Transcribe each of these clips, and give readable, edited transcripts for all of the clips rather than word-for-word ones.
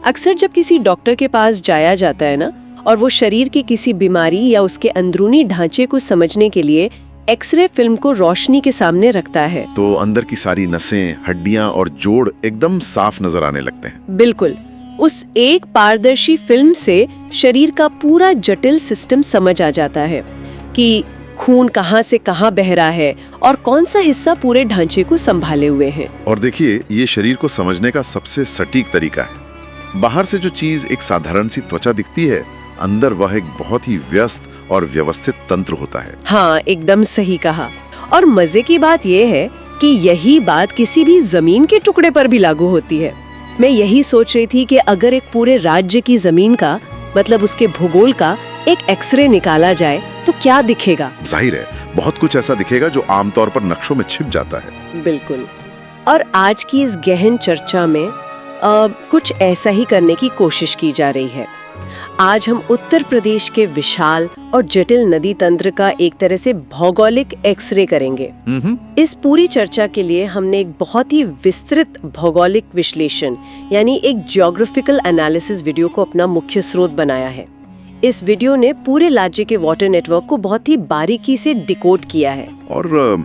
अक्सर जब किसी डॉक्टर के पास जाया जाता है ना, और वो शरीर की किसी बीमारी या उसके अंदरूनी ढांचे को समझने के लिए एक्सरे फिल्म को रोशनी के सामने रखता है, तो अंदर की सारी नसें, हड्डियां और जोड़ एकदम साफ नजर आने लगते हैं। बिल्कुल। उस एक पारदर्शी फिल्म से शरीर का पूरा जटिल सिस्टम समझ आ जाता है कि खून कहाँ से कहाँ बह रहा है और कौन सा हिस्सा पूरे ढांचे को संभाले हुए है। और देखिए, ये शरीर को समझने का सबसे सटीक तरीका है। बाहर से जो चीज एक साधारण सी त्वचा दिखती है, अंदर वह एक बहुत ही व्यस्त और व्यवस्थित तंत्र होता है। हाँ, एकदम सही कहा। और मजे की बात यह है कि यही बात किसी भी जमीन के टुकड़े पर भी लागू होती है। मैं यही सोच रही थी कि अगर एक पूरे राज्य की जमीन का, मतलब उसके भूगोल का एक एक्सरे निकाला जाए तो क्या दिखेगा। जाहिर है, बहुत कुछ ऐसा दिखेगा जो आमतौर पर नक्शों में छिप जाता है। बिल्कुल। और आज की इस गहन चर्चा में कुछ ऐसा ही करने की कोशिश की जा रही है। आज हम उत्तर प्रदेश के विशाल और जटिल नदी तंत्र का एक तरह से भौगोलिक एक्सरे करेंगे। इस पूरी चर्चा के लिए हमने एक बहुत ही विस्तृत भौगोलिक विश्लेषण यानी एक ज्योग्राफिकल एनालिसिस वीडियो को अपना मुख्य स्रोत बनाया है। इस वीडियो ने पूरे राज्य के वाटर नेटवर्क को बहुत ही बारीकी से डिकोड किया है। और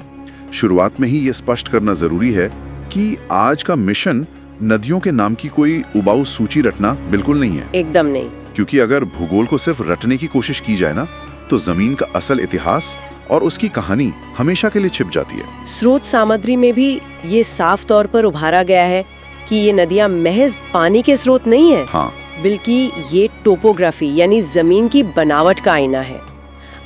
शुरुआत में ही ये स्पष्ट करना जरूरी है कि आज का मिशन नदियों के नाम की कोई उबाऊ सूची रटना बिल्कुल नहीं है। एकदम नहीं। क्योंकि अगर भूगोल को सिर्फ रटने की कोशिश की जाए ना, तो जमीन का असल इतिहास और उसकी कहानी हमेशा के लिए छिप जाती है। स्रोत सामग्री में भी ये साफ तौर पर उभारा गया है कि ये नदियां महज पानी के स्रोत नहीं है। हाँ, बल्कि ये टोपोग्राफी यानी जमीन की बनावट का आईना है।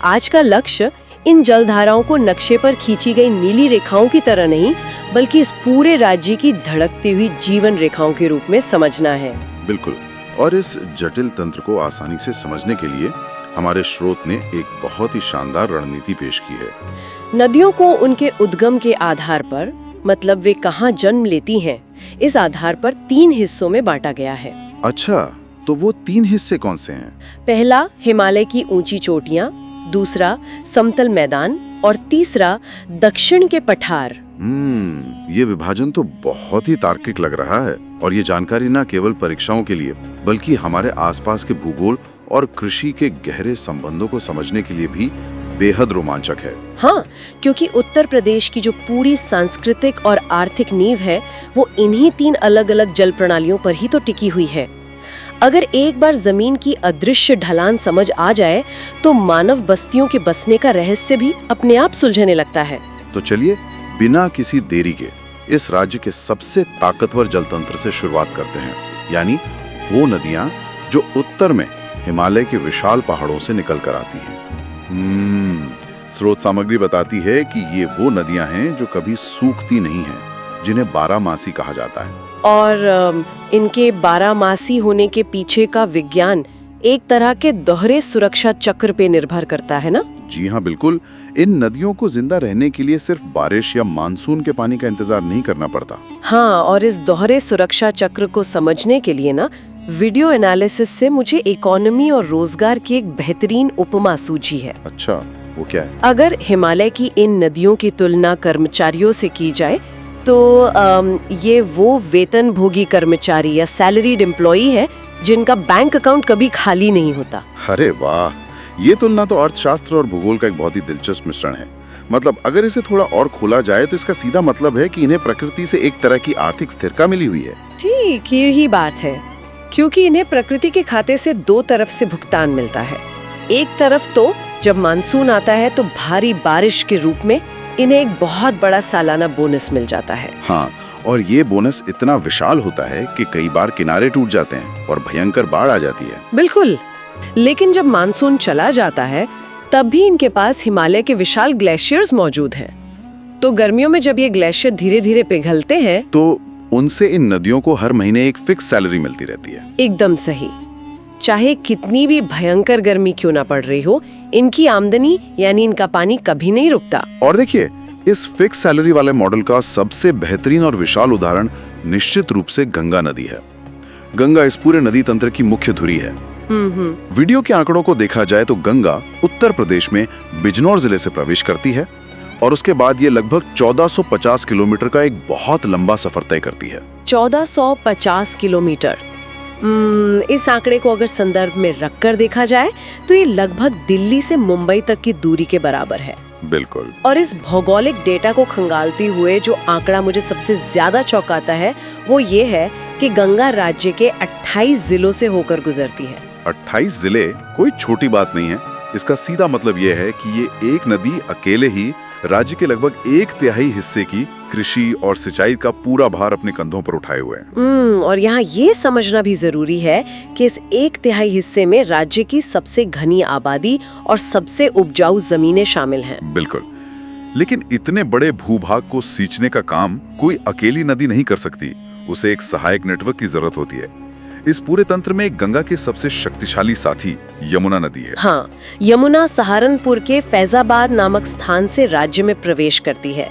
आज का लक्ष्य इन जलधाराओं को नक्शे पर खींची गई नीली रेखाओं की तरह नहीं, बल्कि इस पूरे राज्य की धड़कती हुई जीवन रेखाओं के रूप में समझना है। बिल्कुल। और इस जटिल तंत्र को आसानी से समझने के लिए हमारे स्रोत ने एक बहुत ही शानदार रणनीति पेश की है। नदियों को उनके उद्गम के आधार पर, मतलब वे कहाँ जन्म लेती हैं, इस आधार पर 3 हिस्सों में बांटा गया है। अच्छा, तो वो 3 हिस्से कौन से हैं? पहला हिमालय की ऊंची चोटियां, दूसरा समतल मैदान और तीसरा दक्षिण के पठार। ये विभाजन तो बहुत ही तार्किक लग रहा है। और ये जानकारी न केवल परीक्षाओं के लिए, बल्कि हमारे आसपास के भूगोल और कृषि के गहरे संबंधों को समझने के लिए भी बेहद रोमांचक है। हाँ, क्योंकि उत्तर प्रदेश की जो पूरी सांस्कृतिक और आर्थिक नींव है, वो इन्हीं 3 अलग-अलग जल प्रणालियों पर ही तो टिकी हुई है। अगर एक बार जमीन की अदृश्य ढलान समझ आ जाए, तो मानव बस्तियों के बसने का रहस्य भी अपने आप सुलझने लगता है। तो चलिए, बिना किसी देरी के इस राज्य के सबसे ताकतवर जलतंत्र से शुरुआत करते हैं, यानी वो नदियां जो उत्तर में हिमालय के विशाल पहाड़ों से निकल कर आती हैं। स्रोत सामग्री बताती है कि ये वो नदियां हैं जो कभी सूखती नहीं हैं, जिन्हें बारहमासी कहा जाता है। और इनके बारहमासी होने के पीछे का विज्ञान एक तरह के दोहरे सुरक्षा चक्र पे निर्भर करता है ना? जी हाँ, बिल्कुल। इन नदियों को जिंदा रहने के लिए सिर्फ बारिश या मानसून के पानी का इंतजार नहीं करना पड़ता। हाँ, और इस दोहरे सुरक्षा चक्र को समझने के लिए ना, वीडियो एनालिसिस से मुझे इकोनॉमी और रोजगार की एक बेहतरीन उपमा सूझी है। अच्छा, वो क्या है? अगर हिमालय की इन नदियों की तुलना कर्मचारियों से की जाए, तो ये वो वेतन भोगी कर्मचारी या सैलरीड एम्प्लॉई है जिनका बैंक अकाउंट कभी खाली नहीं होता। अरे वाह, ये तुलना तो अर्थशास्त्र और भूगोल का एक बहुत ही दिलचस्प मिश्रण है। मतलब अगर इसे थोड़ा और खोला जाए तो इसका सीधा मतलब है कि इन्हें प्रकृति से एक तरह की आर्थिक स्थिरता मिली हुई है। ठीक, यही बात है। क्योंकि इन्हें प्रकृति के खाते से 2 तरफ से भुगतान मिलता है। एक तरफ तो जब मानसून आता है तो भारी बारिश के रूप में इन्हें एक बहुत बड़ा सालाना बोनस मिल जाता है। हाँ, और ये बोनस इतना विशाल होता है कि कई बार किनारे टूट जाते हैं और भयंकर बाढ़ आ जाती है। बिल्कुल। लेकिन जब मानसून चला जाता है, तब भी इनके पास हिमालय के विशाल ग्लेशियर्स मौजूद हैं। तो गर्मियों में जब ये ग्लेशियर धीरे धीरे पिघलते हैं, तो उनसे इन नदियों को हर महीने एक फिक्स सैलरी मिलती रहती है। एकदम सही। चाहे कितनी भी भयंकर गर्मी क्यों ना पड़ रही हो, इनकी आमदनी यानी इनका पानी कभी नहीं रुकता। और देखिए, इस फिक्स सैलरी वाले मॉडल का सबसे बेहतरीन और विशाल उदाहरण निश्चित रूप से गंगा नदी है। गंगा इस पूरे नदी तंत्र की मुख्य धुरी है। वीडियो के आंकड़ों को देखा जाए तो गंगा उत्तर प्रदेश में बिजनौर जिले से प्रवेश करती है और उसके बाद ये लगभग 1450 किलोमीटर का एक बहुत लंबा सफर तय करती है। 1450 किलोमीटर, इस आंकड़े को अगर संदर्भ में रखकर देखा जाए तो ये लगभग दिल्ली से मुंबई तक की दूरी के बराबर है। बिल्कुल। और इस भौगोलिक डेटा को खंगालते हुए जो आंकड़ा मुझे सबसे ज्यादा चौंकाता है वो ये है कि गंगा राज्य के 28 जिलों से होकर गुजरती है। 28 जिले कोई छोटी बात नहीं है। इसका सीधा मतलब ये है कि ये एक नदी अकेले ही राज्य के लगभग 1/3 हिस्से की कृषि और सिंचाई का पूरा भार अपने कंधों पर उठाए हुए है। और यहाँ ये समझना भी जरूरी है कि इस 1/3 हिस्से में राज्य की सबसे घनी आबादी और सबसे उपजाऊ जमीनें शामिल हैं। बिल्कुल। लेकिन इतने बड़े भूभाग को सींचने का काम कोई अकेली नदी नहीं कर सकती। उसे एक सहायक नेटवर्क की जरूरत होती है। इस पूरे तंत्र में गंगा के सबसे शक्तिशाली साथी यमुना नदी है। हाँ, यमुना सहारनपुर के फैजाबाद नामक स्थान से राज्य में प्रवेश करती है।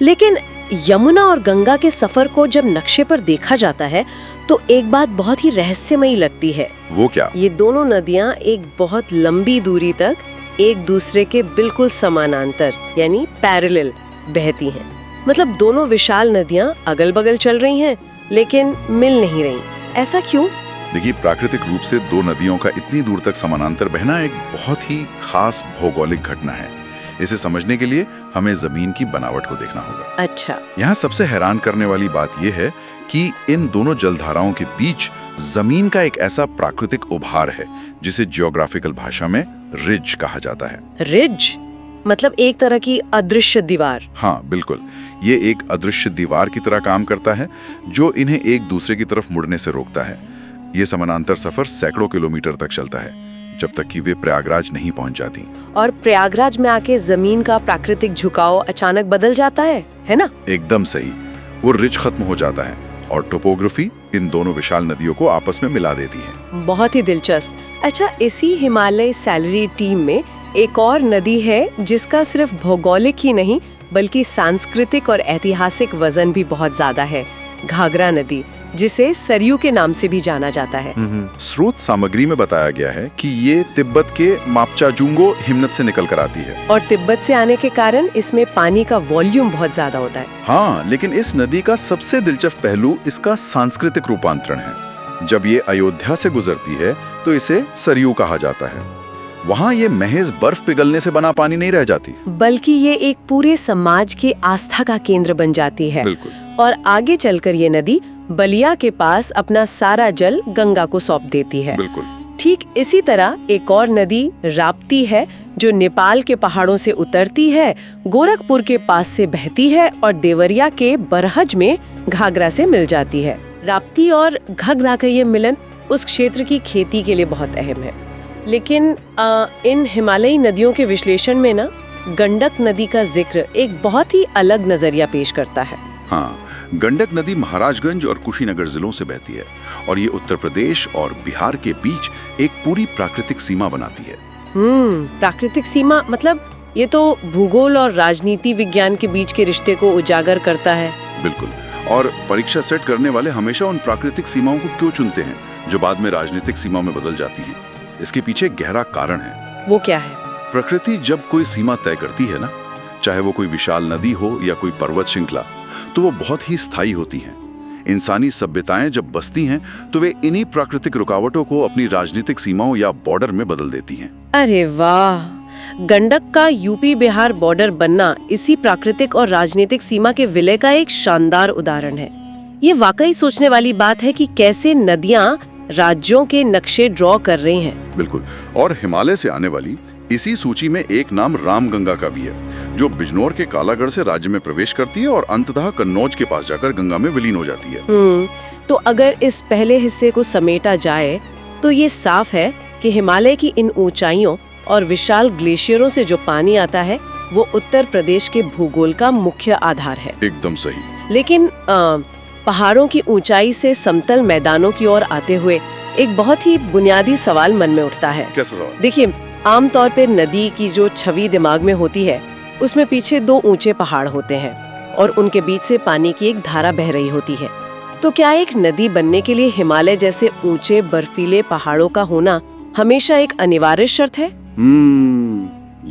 लेकिन यमुना और गंगा के सफर को जब नक्शे पर देखा जाता है तो एक बात बहुत ही रहस्यमयी लगती है। वो क्या? ये दोनों नदियां एक बहुत लंबी दूरी तक एक दूसरे के बिल्कुल समानांतर यानी पैरेलल बहती हैं। मतलब दोनों विशाल नदियां अगल बगल चल रही हैं लेकिन मिल नहीं रही। ऐसा क्यों? देखिए, प्राकृतिक रूप से दो नदियों का इतनी दूर तक समानांतर बहना एक बहुत ही खास भौगोलिक घटना है। इसे समझने के लिए हमें जमीन की बनावट को देखना होगा। अच्छा। यहाँ सबसे हैरान करने वाली बात यह है कि इन दोनों जलधाराओं के बीच जमीन का एक ऐसा प्राकृतिक उभार है जिसे जियोग्राफिकल भाषा में रिज कहा जाता है। रिज मतलब एक तरह की अदृश्य दीवार। हाँ बिल्कुल, ये एक अदृश्य दीवार की तरह काम करता है जो इन्हें एक दूसरे की तरफ मुड़ने से रोकता है। ये समानांतर सफर सैकड़ों किलोमीटर तक चलता है जब तक कि वे प्रयागराज नहीं पहुंच जाती। और प्रयागराज में आके जमीन का प्राकृतिक झुकाव अचानक बदल जाता है ना? एकदम सही। वो रिज खत्म हो जाता है और टोपोग्राफी इन दोनों विशाल नदियों को आपस में मिला देती है। बहुत ही दिलचस्प। अच्छा, इसी हिमालय सैलरी टीम में एक और नदी है जिसका सिर्फ भौगोलिक ही नहीं बल्कि सांस्कृतिक और ऐतिहासिक वजन भी बहुत ज्यादा है, घाघरा नदी, जिसे सरयू के नाम से भी जाना जाता है। स्रोत सामग्री में बताया गया है कि ये तिब्बत के मापचाजुंगो हिमनद से निकल कर आती है। और तिब्बत से आने के कारण इसमें पानी का वॉल्यूम बहुत ज्यादा होता है। हाँ, लेकिन इस नदी का सबसे दिलचस्प पहलू इसका सांस्कृतिक रूपांतरण है। जब ये अयोध्या से गुजरती है तो इसे सरयू कहा जाता है। वहाँ ये महज बर्फ पिघलने से बना पानी नहीं रह जाती, बल्कि ये एक पूरे समाज के आस्था का केंद्र बन जाती है। बिल्कुल। और आगे चलकर ये नदी बलिया के पास अपना सारा जल गंगा को सौंप देती है। बिल्कुल। ठीक इसी तरह एक और नदी राप्ती है जो नेपाल के पहाड़ों से उतरती है, गोरखपुर के पास से बहती है और देवरिया के बरहज में घाघरा से मिल जाती है। राप्ती और घाघरा का ये मिलन उस क्षेत्र की खेती के लिए बहुत अहम है। लेकिन इन हिमालयी नदियों के विश्लेषण में ना गंडक नदी का जिक्र एक बहुत ही अलग नजरिया पेश करता है। हाँ, गंडक नदी महाराजगंज और कुशीनगर जिलों से बहती है और ये उत्तर प्रदेश और बिहार के बीच एक पूरी प्राकृतिक सीमा बनाती है। प्राकृतिक सीमा मतलब ये तो भूगोल और राजनीति विज्ञान के बीच के रिश्ते को उजागर करता है। बिल्कुल। और परीक्षा सेट करने वाले हमेशा उन प्राकृतिक सीमाओं को क्यों चुनते हैं जो बाद में राजनीतिक सीमा में बदल जाती हैं? इसके पीछे गहरा कारण है। वो क्या है? प्रकृति जब कोई सीमा तय करती है ना, चाहे वो कोई विशाल नदी हो या कोई पर्वत श्रृंखला, तो वो बहुत ही स्थायी होती हैं। इंसानी सभ्यताएं जब बसती हैं तो वे इन्हीं प्राकृतिक रुकावटों को अपनी राजनीतिक सीमाओं या बॉर्डर में बदल देती हैं। अरे वाह, गंडक का यूपी बिहार बॉर्डर बनना इसी प्राकृतिक और राजनीतिक सीमा के विलय का एक शानदार उदाहरण है। ये वाकई सोचने वाली बात है कि कैसे नदियां राज्यों के नक्शे ड्रॉ कर रही हैं। बिल्कुल। और हिमालय से आने वाली इसी सूची में एक नाम रामगंगा का भी है, जो बिजनौर के कालागढ़ से राज्य में प्रवेश करती है और अंततः कन्नौज के पास जाकर गंगा में विलीन हो जाती है। तो अगर इस पहले हिस्से को समेटा जाए तो ये साफ है कि हिमालय की इन ऊंचाइयों और विशाल ग्लेशियरों से जो पानी आता है वो उत्तर प्रदेश के भूगोल का मुख्य आधार है। एकदम सही। लेकिन पहाड़ों की ऊंचाई से समतल मैदानों की ओर आते हुए एक बहुत ही बुनियादी सवाल मन में उठता है। कैसा सवाल? देखिए, आमतौर पर नदी की जो छवि दिमाग में होती है उसमें पीछे दो ऊंचे पहाड़ होते हैं और उनके बीच से पानी की एक धारा बह रही होती है। तो क्या एक नदी बनने के लिए हिमालय जैसे ऊंचे बर्फीले पहाड़ों का होना हमेशा एक अनिवार्य शर्त है?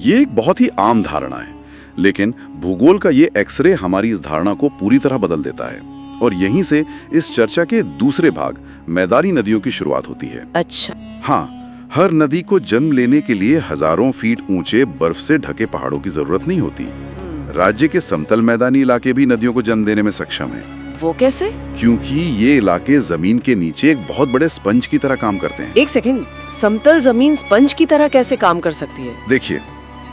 ये एक बहुत ही आम धारणा है, लेकिन भूगोल का ये एक्सरे हमारी इस धारणा को पूरी तरह बदल देता है। और यहीं से इस चर्चा के दूसरे भाग मैदानी नदियों की शुरुआत होती है। अच्छा। हाँ, हर नदी को जन्म लेने के लिए हजारों फीट ऊंचे बर्फ से ढके पहाड़ों की जरूरत नहीं होती। राज्य के समतल मैदानी इलाके भी नदियों को जन्म देने में सक्षम हैं। वो कैसे? क्योंकि ये इलाके जमीन के नीचे एक बहुत बड़े स्पंज की तरह काम करते हैं। एक सेकंड, समतल जमीन स्पंज की तरह कैसे काम कर सकती है? देखिए,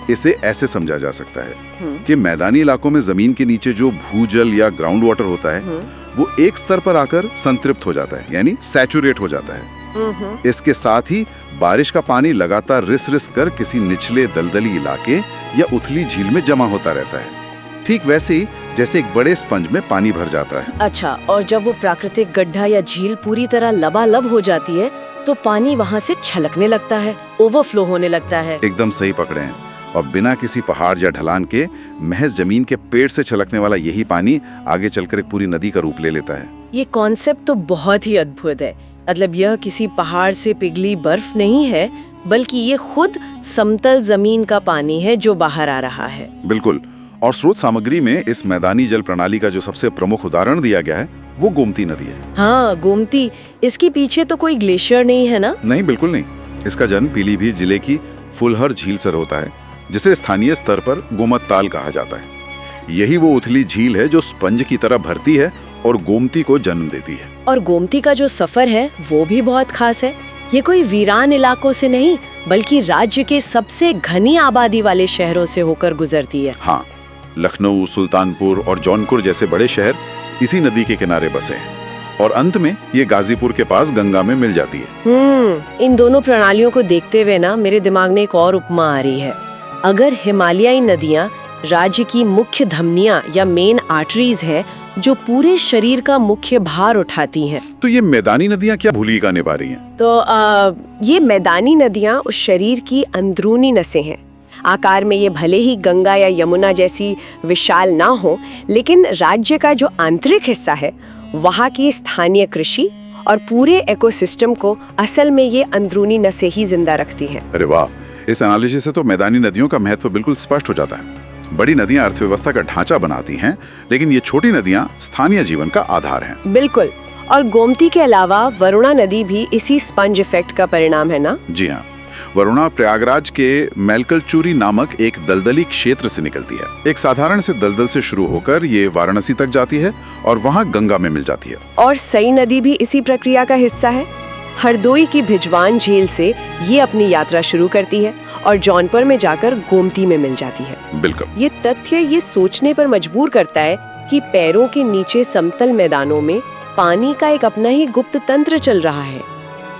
इसे ऐसे समझा जा सकता है कि मैदानी इलाकों में जमीन के नीचे जो भूजल या ग्राउंड वाटर होता है वो एक स्तर पर आकर संतृप्त हो जाता है, यानी सैचुरेट हो जाता है। इसके साथ ही बारिश का पानी लगातार रिस रिस कर किसी निचले दलदली इलाके या उथली झील में जमा होता रहता है, ठीक वैसे ही जैसे एक बड़े स्पंज में पानी भर जाता है। अच्छा, और जब वो प्राकृतिक गड्ढा या झील पूरी तरह लबालब हो जाती है तो पानी वहाँ से छलकने लगता है, ओवरफ्लो होने लगता है। एकदम सही पकड़े हैं। और बिना किसी पहाड़ या ढलान के महज जमीन के पेट से छलकने वाला यही पानी आगे चलकर एक पूरी नदी का रूप ले लेता है। ये कॉन्सेप्ट तो बहुत ही अद्भुत है। मतलब यह किसी पहाड़ से पिघली बर्फ नहीं है, बल्कि ये खुद समतल जमीन का पानी है जो बाहर आ रहा है। बिल्कुल। और स्रोत सामग्री में इस मैदानी जल प्रणाली का जो सबसे प्रमुख उदाहरण दिया गया है वो गोमती नदी है। हाँ, गोमती। इसके पीछे तो कोई ग्लेशियर नहीं है ना? नहीं, बिल्कुल नहीं। इसका जन्म पीलीभीत जिले की फुलहर झील से होता है, जिसे स्थानीय स्तर पर गोमत ताल कहा जाता है। यही वो उथली झील है जो स्पंज की तरह भरती है और गोमती को जन्म देती है। और गोमती का जो सफर है वो भी बहुत खास है। ये कोई वीरान इलाकों से नहीं, बल्कि राज्य के सबसे घनी आबादी वाले शहरों से होकर गुजरती है। हाँ, लखनऊ, सुल्तानपुर और जौनपुर जैसे बड़े शहर इसी नदी के किनारे बसे हैं और अंत में ये गाजीपुर के पास गंगा में मिल जाती है। इन दोनों प्रणालियों को देखते हुए ना मेरे दिमाग में एक और उपमा आ रही है। अगर हिमालयी नदियाँ राज्य की मुख्य धमनियाँ या मेन आर्टरीज है जो पूरे शरीर का मुख्य भार उठाती हैं, तो ये मैदानी नदियाँ क्या भूमिका निभा रही हैं? तो ये मैदानी नदियाँ उस शरीर की अंदरूनी नसें हैं। आकार में ये भले ही गंगा या यमुना जैसी विशाल ना हो, लेकिन राज्य का जो आंतरिक हिस्सा है वहाँ की स्थानीय कृषि और पूरे इकोसिस्टम को असल में ये अंदरूनी नसें ही जिंदा रखती हैं। अरे वाह, इस एनालिसिस से तो मैदानी नदियों का महत्व बिल्कुल स्पष्ट हो जाता है। बड़ी नदियां अर्थव्यवस्था का ढांचा बनाती हैं, लेकिन ये छोटी नदियां स्थानीय जीवन का आधार हैं। बिल्कुल। और गोमती के अलावा वरुणा नदी भी इसी स्पंज इफेक्ट का परिणाम है ना? जी हाँ, वरुणा प्रयागराज के मेलकलचूरी नामक एक दलदली क्षेत्र से निकलती है। एक साधारण से दलदल से शुरू होकर ये वाराणसी तक जाती है और वहाँ गंगा में मिल जाती है। और सई नदी भी इसी प्रक्रिया का हिस्सा है। हरदोई की भिजवान झील से ये अपनी यात्रा शुरू करती है और जौनपुर में जाकर गोमती में मिल जाती है। बिल्कुल। ये तथ्य ये सोचने पर मजबूर करता है कि पैरों के नीचे समतल मैदानों में पानी का एक अपना ही गुप्त तंत्र चल रहा है।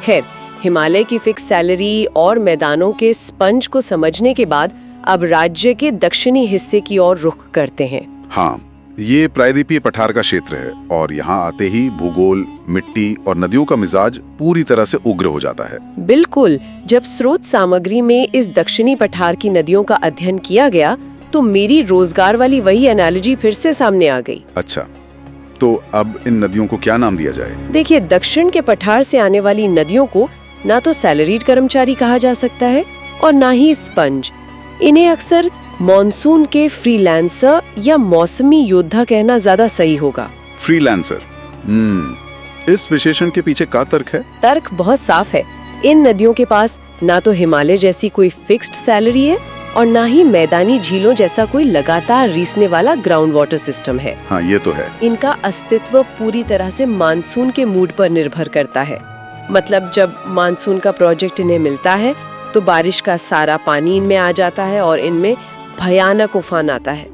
खैर, हिमालय की फिक्स सैलरी और मैदानों के स्पंज को समझने के बाद अब राज्य के दक्षिणी हिस्से की ओर रुख करते हैं। हाँ, ये प्रायद्वीपीय पठार का क्षेत्र है और यहाँ आते ही भूगोल, मिट्टी और नदियों का मिजाज पूरी तरह से उग्र हो जाता है। बिल्कुल। जब स्रोत सामग्री में इस दक्षिणी पठार की नदियों का अध्ययन किया गया तो मेरी रोजगार वाली वही एनालॉजी फिर से सामने आ गई। अच्छा, तो अब इन नदियों को क्या नाम दिया जाए? देखिए, दक्षिण के पठार से आने वाली नदियों को ना तो सैलरीड कर्मचारी कहा जा सकता है और ना ही स्पंज। इन्हें अक्सर मॉनसून के फ्रीलांसर या मौसमी योद्धा कहना ज्यादा सही होगा। फ्रीलांसर। इस विशेषण के पीछे क्या तर्क है? तर्क बहुत साफ है। इन नदियों के पास ना तो हिमालय जैसी कोई फिक्स्ड सैलरी है और ना ही मैदानी झीलों जैसा कोई लगातार रिसने वाला ग्राउंड वाटर सिस्टम है। हाँ, ये तो है। इनका अस्तित्व पूरी तरह से मानसून के मूड पर निर्भर करता है। मतलब जब मानसून का प्रोजेक्ट इन्हें मिलता है तो बारिश का सारा पानी इनमें आ जाता है और इनमें भयानक उफान आता है।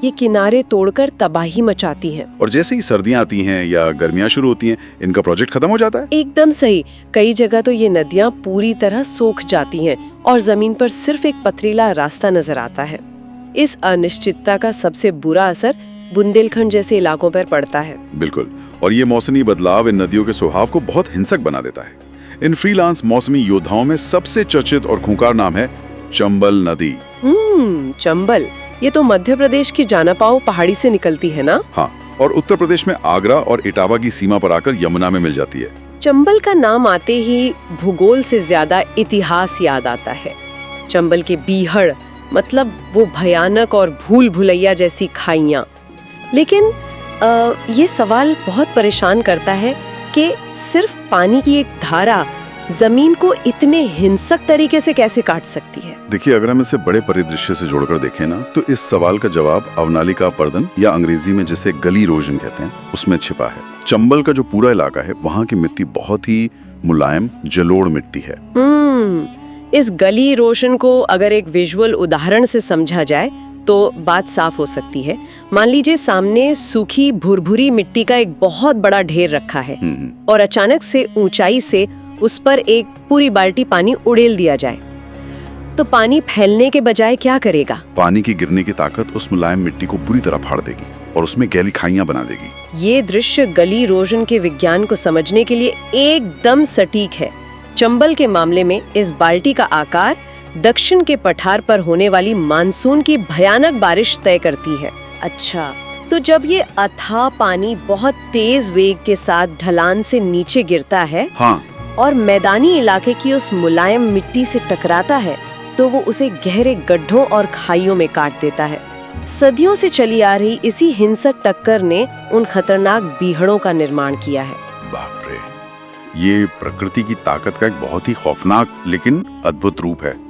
ये किनारे तोड़कर तबाही मचाती हैं। और जैसे ही सर्दियां आती हैं या गर्मियां शुरू होती हैं, इनका प्रोजेक्ट खत्म हो जाता है। एकदम सही। कई जगह तो ये नदियाँ पूरी तरह सूख जाती हैं और जमीन पर सिर्फ एक पथरीला रास्ता नजर आता है। इस अनिश्चितता का सबसे बुरा असर बुंदेलखंड जैसे इलाकों पर पड़ता है। बिल्कुल। और ये मौसमी बदलाव इन नदियों के स्वभाव को बहुत हिंसक बना देता है। इन फ्रीलांस मौसमी योद्धाओं में सबसे चर्चित और खूंखार नाम है चंबल नदी। चंबल, ये तो मध्य प्रदेश की जानापाओ पहाड़ी से निकलती है ना? हाँ, और उत्तर प्रदेश में आगरा और इटावा की सीमा पर आकर यमुना में मिल जाती है। चंबल का नाम आते ही भूगोल से ज्यादा इतिहास याद आता है। चंबल के बीहड़ मतलब वो भयानक और भूल भुलैया जैसी खाइयाँ। लेकिन ये सवाल बहुत परेशान करता है कि सिर्फ पानी की एक धारा जमीन को इतने हिंसक तरीके से कैसे काट सकती है। देखिए, अगर हम इसे बड़े परिदृश्य से जोड़कर देखें ना, तो इस सवाल का जवाब अवनालिका पर्दन या अंग्रेजी में जिसे गली इरोजन कहते हैं उसमें छिपा है। चंबल का जो पूरा इलाका है, वहाँ की मिट्टी बहुत ही मुलायम जलोढ़ मिट्टी है। इस गली इरोजन को अगर एक विजुअल उदाहरण से समझा जाए तो बात साफ हो सकती है। मान लीजिए सामने सूखी भुरभुरी मिट्टी का एक बहुत बड़ा ढेर रखा है और अचानक से ऊंचाई से उस पर एक पूरी बाल्टी पानी उड़ेल दिया जाए, तो पानी फैलने के बजाय क्या करेगा? पानी की गिरने की ताकत उस मुलायम मिट्टी को बुरी तरह फाड़ देगी और उसमें गहरी खाइयां बना देगी। ये दृश्य गली इरोजन के विज्ञान को समझने के लिए एकदम सटीक है। चंबल के मामले में इस बाल्टी का आकार दक्षिण के पठार पर होने वाली मानसून की भयानक बारिश तय करती है। अच्छा, तो जब ये अथाह पानी बहुत तेज वेग के साथ ढलान से नीचे गिरता है, हाँ, और मैदानी इलाके की उस मुलायम मिट्टी से टकराता है, तो वो उसे गहरे गड्ढों और खाइयों में काट देता है। सदियों से चली आ रही इसी हिंसक टक्कर ने उन खतरनाक बीहड़ों का निर्माण किया है। बाप रे, ये प्रकृति की ताकत का एक बहुत ही खौफनाक लेकिन अद्भुत रूप है।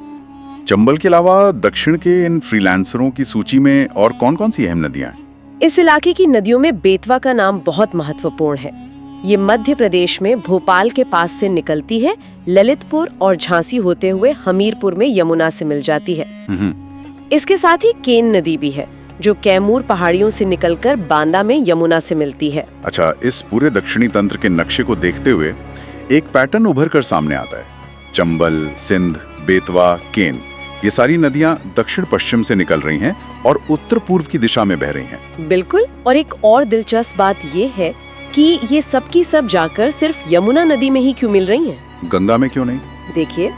चंबल के अलावा दक्षिण के इन फ्रीलांसरों की सूची में और कौन-कौन सी अहम नदियां हैं? इस इलाके की नदियों में बेतवा का नाम बहुत महत्वपूर्ण है। ये मध्य प्रदेश में भोपाल के पास से निकलती है, ललितपुर और झांसी होते हुए हमीरपुर में यमुना से मिल जाती है। इसके साथ ही केन नदी भी है, जो कैमूर पहाड़ियों से निकलकर बांदा में यमुना से मिलती है। अच्छा, इस पूरे दक्षिणी तंत्र के नक्शे को देखते हुए एक पैटर्न उभर कर सामने आता है। चंबल, सिंध, बेतवा, केन, ये सारी नदियां दक्षिण पश्चिम से निकल रही हैं और उत्तर पूर्व की दिशा में बह रही हैं। बिल्कुल, और एक और दिलचस्प बात ये है कि ये सब की सब जाकर सिर्फ यमुना नदी में ही क्यों मिल रही हैं? गंगा में क्यों नहीं? देखिए,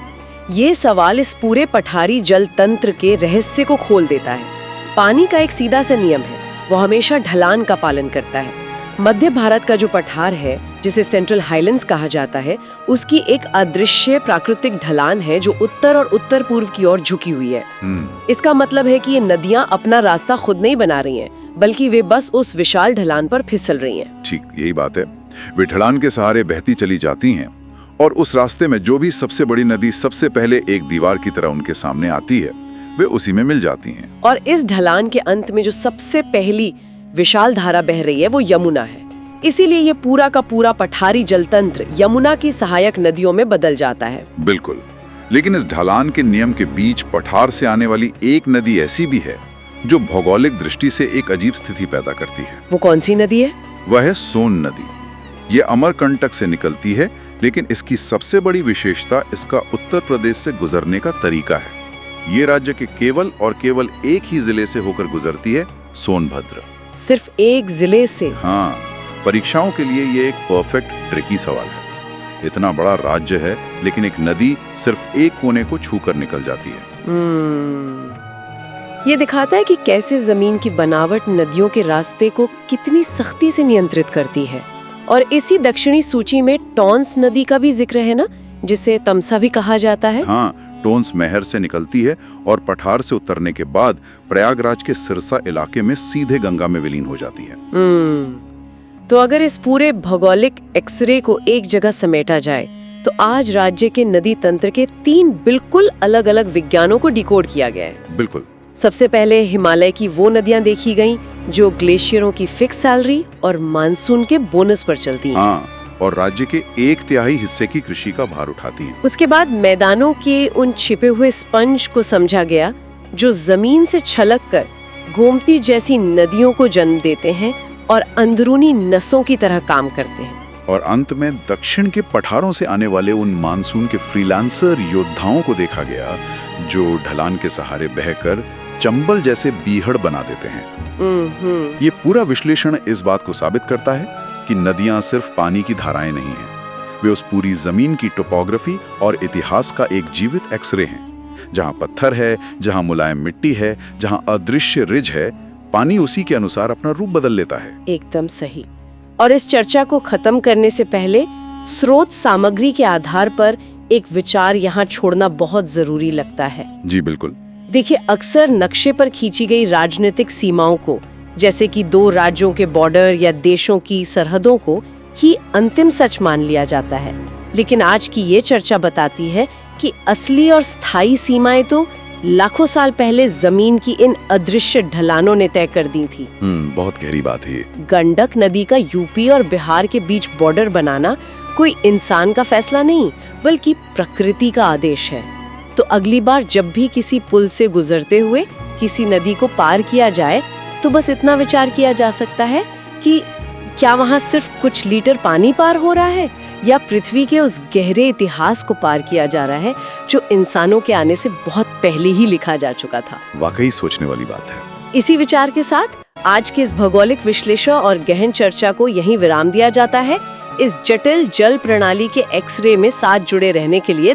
ये सवाल इस पूरे पठारी जल तंत्र के रहस्य को खोल देता है। पानी का एक सीधा सा नियम है, वो हमेशा ढलान का पालन करता है। मध्य भारत का जो पठार है, जिसे सेंट्रल हाईलैंड्स कहा जाता है, उसकी एक अदृश्य प्राकृतिक ढलान है जो उत्तर और उत्तर पूर्व की ओर झुकी हुई है। इसका मतलब है कि ये नदियां अपना रास्ता खुद नहीं बना रही हैं, बल्कि वे बस उस विशाल ढलान पर फिसल रही हैं। ठीक, यही बात है। वे ढलान के सहारे बहती चली जाती हैं और उस रास्ते में जो भी सबसे बड़ी नदी सबसे पहले एक दीवार की तरह उनके सामने आती है, वे उसी में मिल जाती हैं। और इस ढलान के अंत में जो सबसे पहली विशाल धारा बह रही है, वो यमुना है। इसीलिए ये पूरा का पूरा पठारी जलतंत्र यमुना की सहायक नदियों में बदल जाता है। बिल्कुल, लेकिन इस ढलान के नियम के बीच पठार से आने वाली एक नदी ऐसी भी है जो भौगोलिक दृष्टि से एक अजीब स्थिति पैदा करती है। वो कौन सी नदी है? वह है सोन नदी। ये अमरकंटक से निकलती है, लेकिन इसकी सबसे बड़ी विशेषता इसका उत्तर प्रदेश से गुजरने का तरीका है। ये राज्य के केवल और केवल एक ही जिले से होकर गुजरती है, सोनभद्र। सिर्फ एक जिले से? हाँ, परीक्षाओं के लिए ये एक परफेक्ट ट्रिकी सवाल है। इतना बड़ा राज्य है, लेकिन एक नदी सिर्फ एक कोने को छूकर निकल जाती है। ये दिखाता है कि कैसे जमीन की बनावट नदियों के रास्ते को कितनी सख्ती से नियंत्रित करती है। और इसी दक्षिणी सूची में टॉन्स नदी का भी जिक्र है ना, जिसे तमसा भी कहा जाता है। हाँ, टोन्स महर से निकलती है और पठार से उतरने के बाद प्रयागराज के सिरसा इलाके में सीधे गंगा में विलीन हो जाती है। तो अगर इस पूरे भौगोलिक एक्सरे को एक जगह समेटा जाए, तो आज राज्य के नदी तंत्र के 3 बिल्कुल अलग अलग विज्ञानों को डिकोड किया गया है। बिल्कुल। सबसे पहले हिमालय की वो नदियां देखी गईं जो ग्लेशियरों की फिक्स सैलरी और मानसून के बोनस पर चलती हैं। हाँ, और राज्य के 1/3 हिस्से की कृषि का भार उठाती हैं। उसके बाद मैदानों के उन छिपे हुए स्पंज को समझा गया जो जमीन से छलककर गोमती जैसी नदियों को जन्म देते हैं और अंदरूनी नसों की तरह काम करते हैं। और अंत में दक्षिण के पठारों से आने वाले उन मानसून के फ्रीलांसर योद्धाओं को देखा गया जो ढलान के सहारे बहकर चंबल जैसे बीहड़ बना देते हैं। ये पूरा विश्लेषण इस बात को साबित करता है कि नदियां सिर्फ पानी की धाराएं नहीं हैं, वे उस पूरी जमीन की टोपोग्राफी और इतिहास का एक जीवित एक्सरे हैं। जहां पत्थर है, जहां मुलायम मिट्टी है, जहां अदृश्य रिज है, पानी उसी के अनुसार अपना रूप बदल लेता है। एकदम सही। और इस चर्चा को खत्म करने से पहले स्रोत सामग्री के आधार पर एक विचार यहाँ छोड़ना बहुत जरूरी लगता है। जी बिल्कुल। देखिए, अक्सर नक्शे पर खींची गई राजनीतिक सीमाओं को जैसे कि 2 राज्यों के बॉर्डर या देशों की सरहदों को ही अंतिम सच मान लिया जाता है। लेकिन आज की ये चर्चा बताती है कि असली और स्थायी सीमाएं तो लाखों साल पहले जमीन की इन अदृश्य ढलानों ने तय कर दी थी। बहुत गहरी बात है ये। गंडक नदी का यूपी और बिहार के बीच बॉर्डर बनाना कोई इंसान का फैसला नहीं, बल्कि प्रकृति का आदेश है। तो अगली बार जब भी किसी पुल से गुजरते हुए किसी नदी को पार किया जाए, तो बस इतना विचार किया जा सकता है कि क्या वहाँ सिर्फ कुछ लीटर पानी पार हो रहा है, या पृथ्वी के उस गहरे इतिहास को पार किया जा रहा है जो इंसानों के आने से बहुत पहले ही लिखा जा चुका था। वाकई सोचने वाली बात है। इसी विचार के साथ आज के इस भौगोलिक विश्लेषण और गहन चर्चा को यहीं विराम दिया जाता है। इस जटिल जल प्रणाली के एक्सरे में साथ जुड़े रहने के लिए